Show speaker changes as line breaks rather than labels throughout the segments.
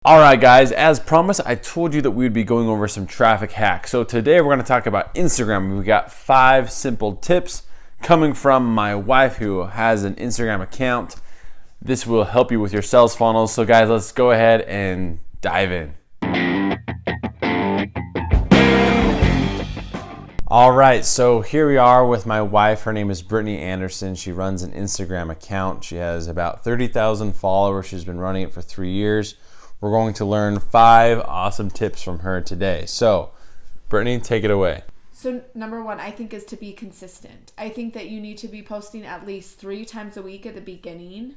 All right, guys, as promised, I told you that we would be going over some traffic hacks. So today we're going to talk about Instagram. We got 5 simple tips coming from my wife who has an Instagram account. This will help you with your sales funnels. So guys, let's go ahead and dive in. All right, so here we are with my wife. Her name is Brittany Anderson. She runs an Instagram account. She has about 30,000 followers. She's been running it for 3 years. We're going to learn 5 awesome tips from her today. So, Brittany, take it away.
So number 1, I think, is to be consistent. I think that you need to be posting at least 3 times a week at the beginning.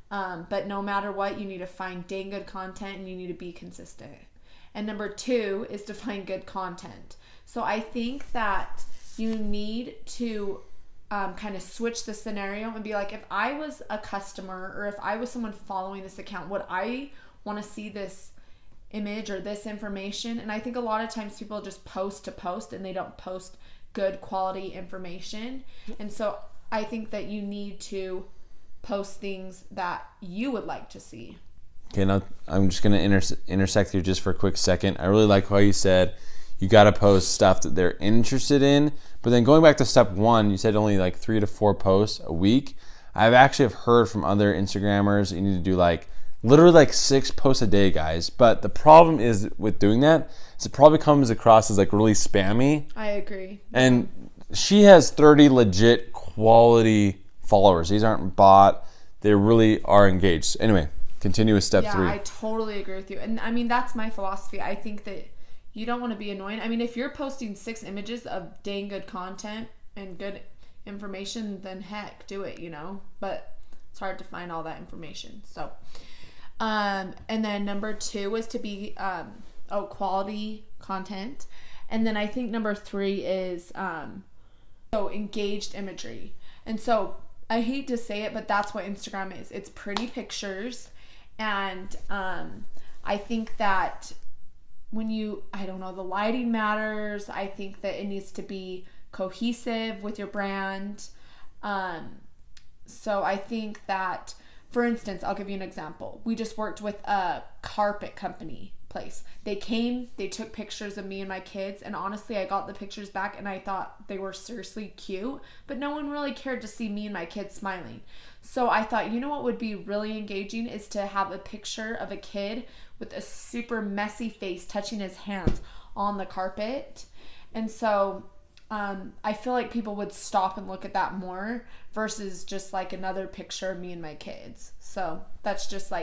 But no matter what, you need to find dang good content and you need to be consistent. And number 2 is to find good content. So I think that you need to kind of switch the scenario and be like, if I was a customer or if I was someone following this account, would I want to see this image or this information? And I think a lot of times people just post to post and they don't post good quality information. And so I think that you need to post things that you would like to see.
Okay, now I'm just going to intersect here just for a quick second. I really like how you said you got to post stuff that they're interested in. But then going back to step 1, you said only like 3 to 4 posts a week. I've actually heard from other Instagrammers you need to do literally 6 posts a day, guys. But the problem is with doing that is it probably comes across as really spammy.
I agree.
And she has 30 legit quality followers. These aren't bot. They really are engaged. Anyway, continue with step 3.
Yeah, I totally agree with you. And I mean, that's my philosophy. I think that you don't want to be annoying. I mean, if you're posting 6 images of dang good content and good information, then heck, do it, But it's hard to find all that information. So, and then number 2 is to be quality content. And then I think number 3 is engaged imagery. And so I hate to say it, but that's what Instagram is. It's pretty pictures. And I think that when the lighting matters. I think that it needs to be cohesive with your brand. So I think that, for instance, I'll give you an example. We just worked with a carpet company place. They came, they took pictures of me and my kids, and honestly, I got the pictures back and I thought they were seriously cute, but no one really cared to see me and my kids smiling. So I thought, what would be really engaging is to have a picture of a kid with a super messy face touching his hands on the carpet. And so I feel like people would stop and look at that more versus just another picture of me and my kids. So that's just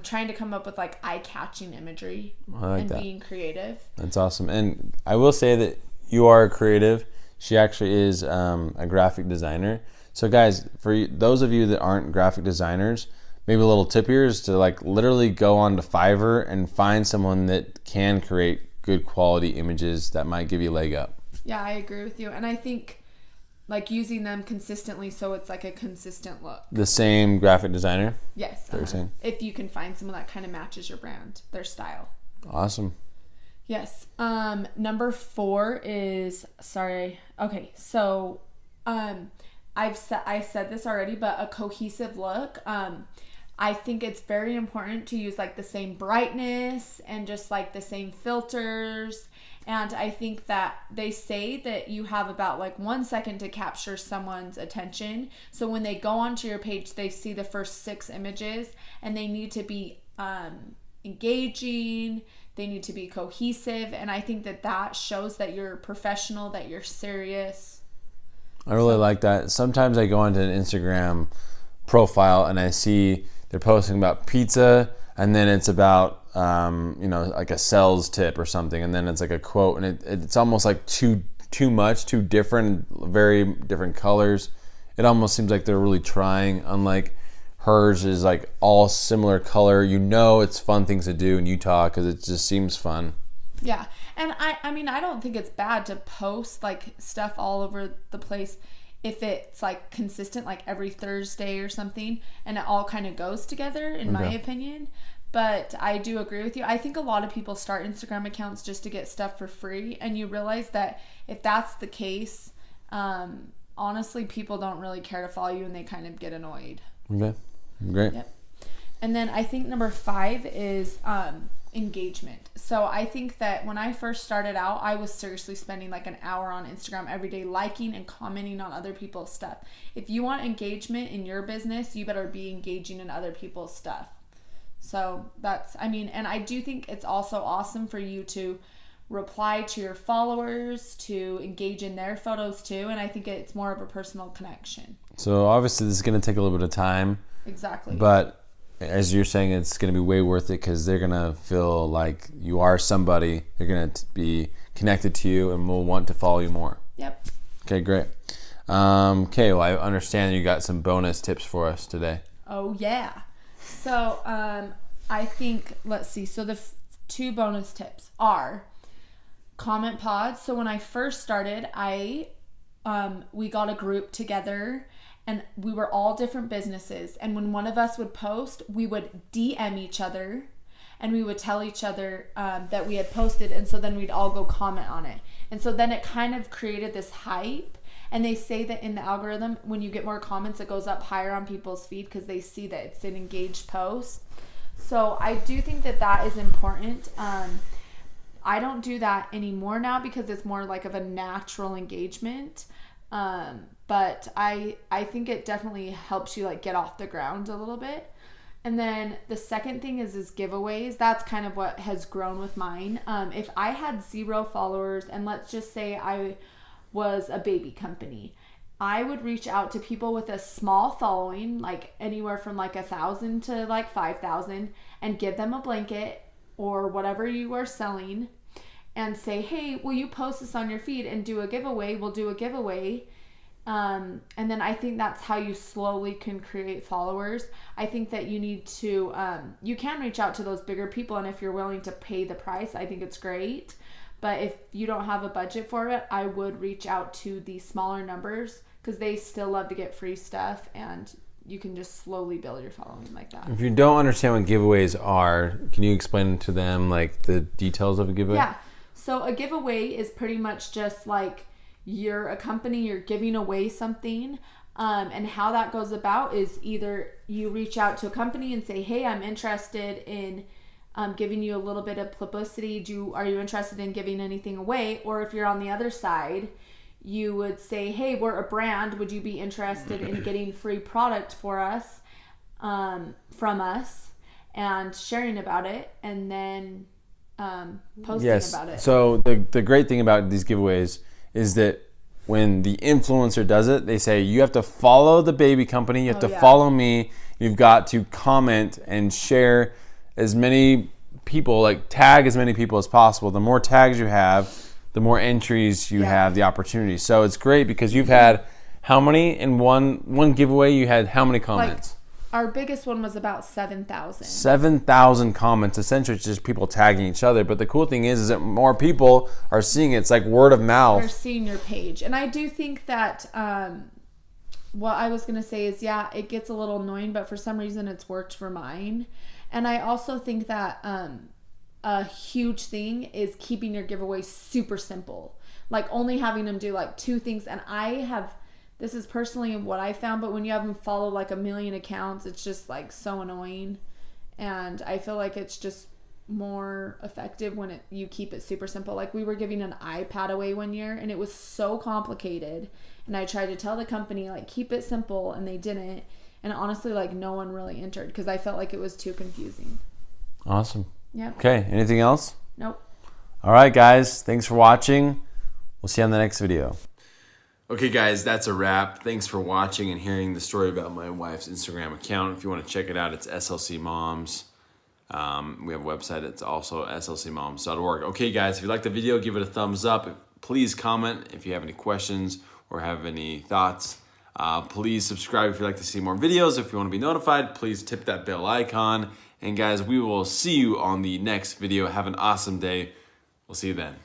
trying to come up with eye-catching imagery and being creative. That's
awesome. And I will say that you are creative. She actually is a graphic designer. So guys, for those of you that aren't graphic designers, maybe a little tip here is to literally go on to Fiverr and find someone that can create good quality images that might give you a leg up.
Yeah, I agree with you. And I think using them consistently so it's a consistent look.
The same graphic designer?
Yes. If you can find someone that kind of matches your brand, their style.
Awesome.
Yes. Number 4 is, okay, so I said this already, but a cohesive look. I think it's very important to use the same brightness and just the same filters. And I think that they say that you have about 1 second to capture someone's attention. So when they go onto your page, they see the first 6 images and they need to be engaging. They need to be cohesive. And I think that shows that you're professional, that you're serious.
I really like that. Sometimes I go onto an Instagram profile and I see they're posting about pizza and then it's about a sales tip or something, and then it's a quote, and it's almost too much, too different, very different colors. It almost seems like they're really trying, unlike hers is all similar color. It's fun things to do in Utah because it just seems fun.
Yeah, and I mean I don't think it's bad to post stuff all over the place if it's consistent, every Thursday or something, and it all kind of goes together in my opinion. But I do agree with you. I think a lot of people start Instagram accounts just to get stuff for free, and you realize that if that's the case, honestly, people don't really care to follow you and they kind of get annoyed.
Okay, great.
Yep. And then I think number 5 is engagement. So I think that when I first started out, I was seriously spending like an hour on Instagram every day, liking and commenting on other people's stuff. If you want engagement in your business, you better be engaging in other people's stuff. So that's, I mean, and I do think it's also awesome for you to reply to your followers, to engage in their photos too. And I think it's more of a personal connection.
So obviously this is going to take a little bit of time.
Exactly.
But as you're saying, it's going to be way worth it because they're going to feel like you are somebody. They're going to be connected to you and will want to follow you more.
Yep.
Okay, great. Okay, well, I understand you got some bonus tips for us today.
Oh, yeah. So I think, let's see. So the 2 bonus tips are comment pods. So when I first started, we got a group together. And we were all different businesses. And when one of us would post, we would DM each other and we would tell each other that we had posted. And so then we'd all go comment on it. And so then it kind of created this hype. And they say that in the algorithm, when you get more comments, it goes up higher on people's feed because they see that it's an engaged post. So I do think that that is important. I don't do that anymore now because it's more like of a natural engagement. But I think it definitely helps you like get off the ground a little bit. And then the second thing is giveaways. That's kind of what has grown with mine. If I had 0 followers and let's just say I was a baby company, I would reach out to people with a small following, like anywhere from like 1,000 to like 5,000, and give them a blanket or whatever you are selling and say, hey, will you post this on your feed and do a giveaway? We'll do a giveaway. And then I think that's how you slowly can create followers. I think that you need to, you can reach out to those bigger people. And if you're willing to pay the price, I think it's great. But if you don't have a budget for it, I would reach out to the smaller numbers because they still love to get free stuff and you can just slowly build your following like that.
If you don't understand what giveaways are, can you explain to them like the details of a giveaway?
Yeah. So a giveaway is pretty much just like you're a company, you're giving away something. And how that goes about is either you reach out to a company and say, hey, I'm interested in giving you a little bit of publicity. Are you interested in giving anything away? Or if you're on the other side, you would say, hey, we're a brand. Would you be interested in getting free product for us, from us, and sharing about it, and then posting about it?
So the great thing about these giveaways is that when the influencer does it, they say, you have to follow the baby company, you have to follow me, you've got to comment and share as many people, like tag as many people as possible. The more tags you have, the more entries you have, the opportunity. So it's great because you've had how many in one giveaway? You had how many comments?
Our biggest one was about 7,000.
7,000 comments. Essentially, it's just people tagging each other. But the cool thing is that more people are seeing it. It's like word of mouth.
They're seeing your page. And I do think that what I was going to say is, it gets a little annoying, but for some reason it's worked for mine. And I also think that a huge thing is keeping your giveaway super simple. Like only having them do like 2 things. And this is personally what I found, but when you have them follow like 1 million accounts, it's just like so annoying. And I feel like it's just more effective when you keep it super simple. Like we were giving an iPad away one year and it was so complicated. And I tried to tell the company like keep it simple and they didn't. And honestly, like no one really entered because I felt like it was too confusing.
Awesome.
Yeah.
Okay. Anything else?
Nope.
All right, guys. Thanks for watching. We'll see you on the next video. Okay, guys, that's a wrap. Thanks for watching and hearing the story about my wife's Instagram account. If you want to check it out, it's SLC Moms. We have a website. It's also slcmoms.org. Okay, guys, if you liked the video, give it a thumbs up. Please comment if you have any questions or have any thoughts. Please subscribe if you'd like to see more videos. If you want to be notified, please tip that bell icon. And guys, we will see you on the next video. Have an awesome day. We'll see you then.